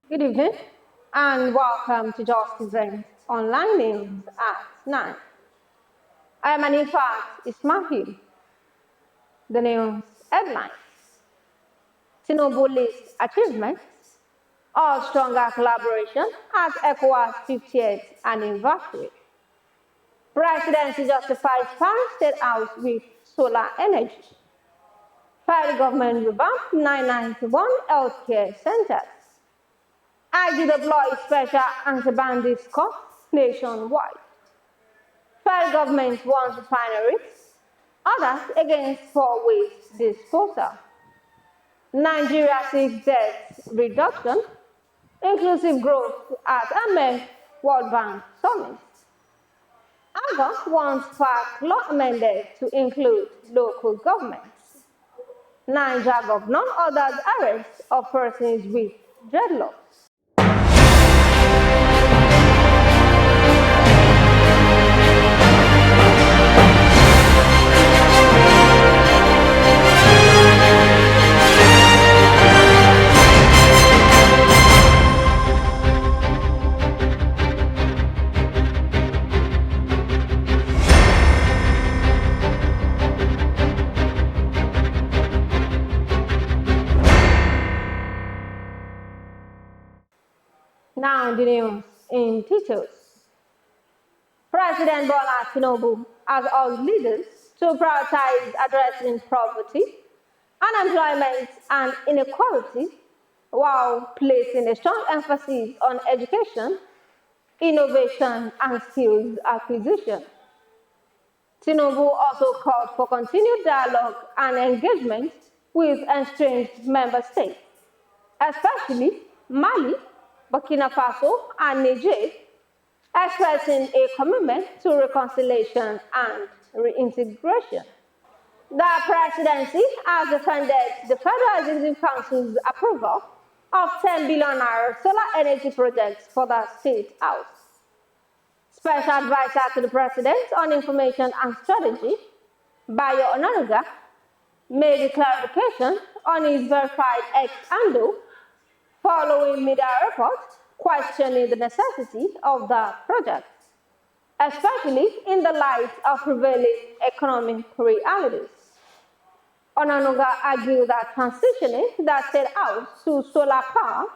Good evening and welcome to Justeventonline News at 9. I am Anifat Ismail. The news headlines: Tinubu lists achievements of stronger collaboration at ECOWAS 50th anniversary. Presidency justifies Paris State House with solar energy. Fed Govt revamp 991 healthcare centers. IG deploys special anti-bandit squad nationwide. Federal government wants refineries, others against for waste disposal. Nigeria seeks debt reduction, inclusive growth at amended World Bank Summit. ALGON wants FAAC law amended to include local governments. Niger governor orders arrest of persons with dreadlocks. Now the news in details. President Bola Tinubu has urged leaders to prioritize addressing poverty, unemployment, and inequality while placing a strong emphasis on education, innovation, and skills acquisition. Tinubu also called for continued dialogue and engagement with estranged member states, especially Mali, Burkina Faso, and Niger, expressing a commitment to reconciliation and reintegration. The presidency has defended the Federal Executive Council's approval of 10 billion naira solar energy projects for the State House. Special advisor to the President on Information and Strategy, Bayo Onanuga, made a clarification on his verified ex-handle following media reports questioning the necessity of the project, especially in the light of prevailing economic realities. Onanuga argued that transitioning the State House to solar power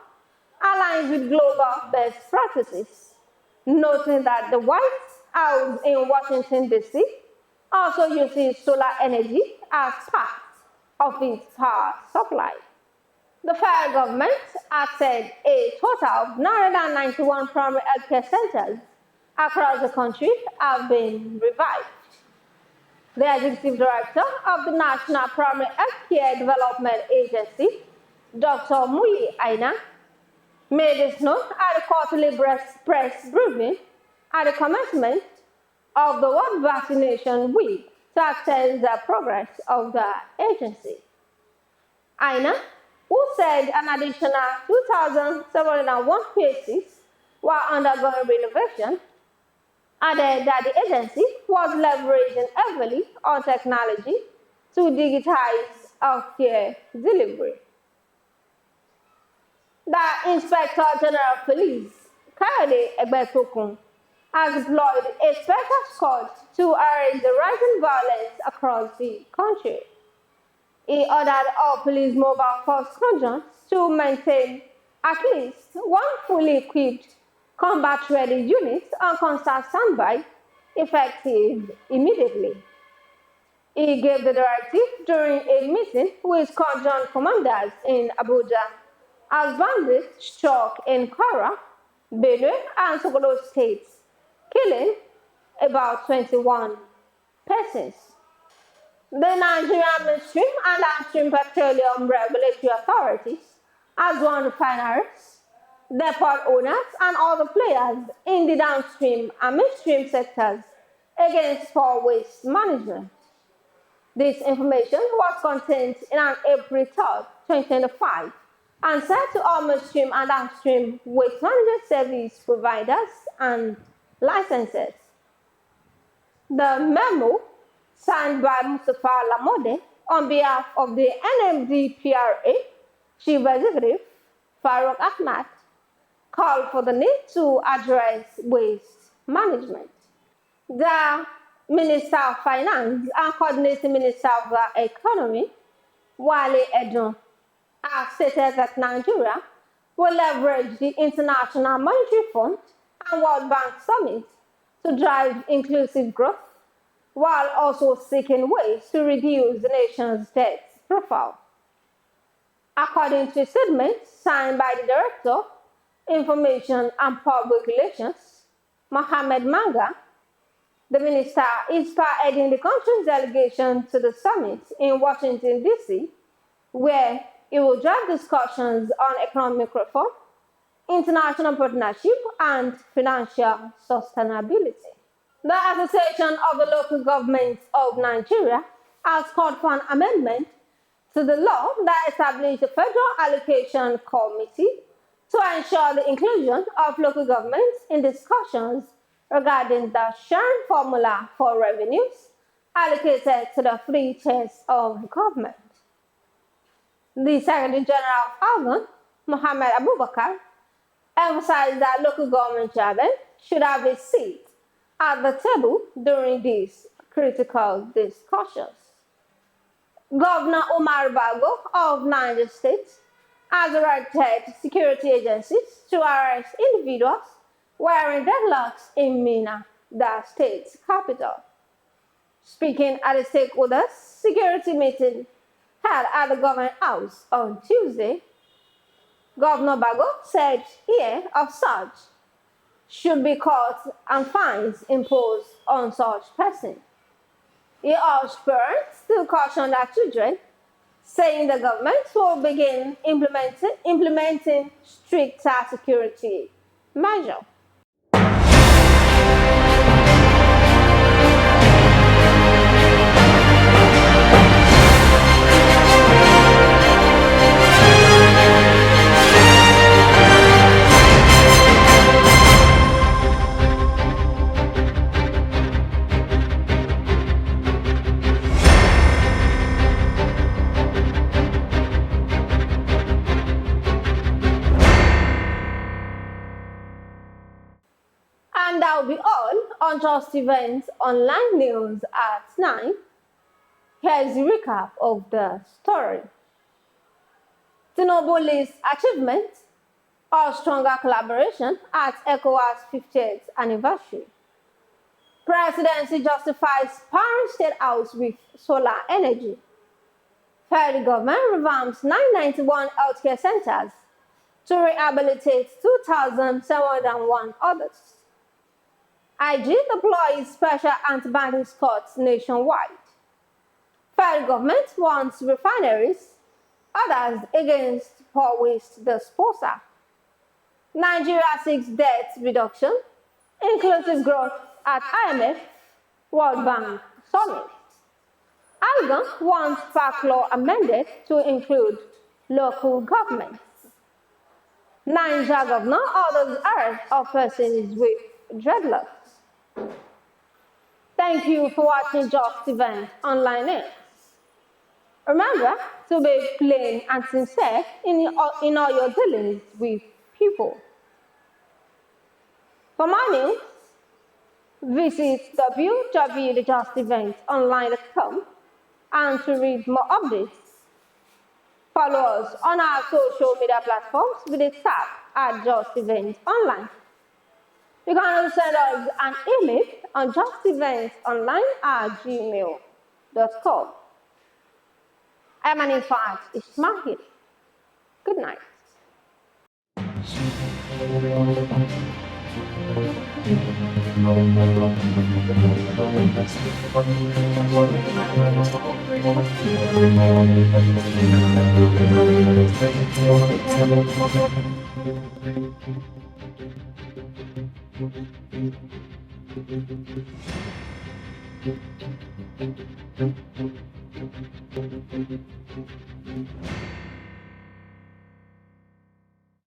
aligns with global best practices, noting that the White House in Washington, D.C. also uses solar energy as part of its power supply. The federal government has said a total of 991 primary healthcare centers across the country have been revived. The executive director of the National Primary Healthcare Development Agency, Dr. Muyi Aina, made this known at a quarterly press briefing at the commencement of the World Vaccination Week to assess the progress of the agency. Aina, who said an additional 2,701 cases were undergoing renovation, added that the agency was leveraging heavily on technology to digitize healthcare delivery. The Inspector General of Police, Kayode Egbetokun, has deployed a special squad to arrest the rising violence across the country. He ordered all police mobile force squadrons to maintain at least one fully equipped combat-ready unit on constant standby, effective immediately. He gave the directive during a meeting with squadron commanders in Abuja as bandits struck in Kwara, Benue, and Sokoto states, killing about 21 persons. The Nigerian Midstream and Downstream Petroleum Regulatory Authority has warned refineries, depot owners, and other players in the downstream and midstream sectors against poor waste management. This information was contained in an April 3, 2025, and sent to all midstream and downstream waste management service providers and licenses. The memo, signed by Mustafa Lamode on behalf of the NMDPRA Chief Executive Farouk Ahmad, called for the need to address waste management. The Minister of Finance and Coordinating Minister of the Economy, Wale Edun, has stated that Nigeria will leverage the International Monetary Fund and World Bank Summit to drive inclusive growth, while also seeking ways to reduce the nation's debt profile. According to a statement signed by the Director, Information and Public Relations, Mohammed Manga, the minister is spearheading the country's delegation to the summit in Washington, D.C., where it will drive discussions on economic reform, international partnership, and financial sustainability. The Association of the Local Governments of Nigeria has called for an amendment to the law that established the Federal Allocation Committee to ensure the inclusion of local governments in discussions regarding the sharing formula for revenues allocated to the three tiers of government. The Secretary General of ALGON, Mohammed Abubakar, emphasized that local government chairmen should have a seat at the table during these critical discussions. Governor Umar Bago of Niger State has directed security agencies to arrest individuals wearing dreadlocks in Minna, the state's capital. Speaking at a stakeholders' security meeting held at the Government House on Tuesday, Governor Bago said fear of such should be caught and fines imposed on such persons. He urged parents to caution their children, saying the government will begin implementing stricter security measures. And that will be all on Justeventonline news at 9. Here's the recap of the story. Tinubu lists achievements of stronger collaboration at ECOWAS 50th anniversary. Presidency justifies powering State House with solar energy. Fed Govt revamps 991 healthcare centers to rehabilitate 2,701 others. IG deploys special anti-bandit squads nationwide. Fed government wants refineries, others against poor waste disposal. Nigeria seeks debt reduction, inclusive growth at IMF, World Bank Summit. ALGON wants FAAC law amended to include local governments. Niger governor orders arrest of persons with dreadlocks. Thank you for watching Justeventonline News. Remember to be plain and sincere in all your dealings with people. For more news, visit www.justeventonline.com and to read more updates, follow us on our social media platforms with a tag at Justeventonline. You can also send us an email on justeventonline@gmail.com. I'm an infant Ismail. Good night.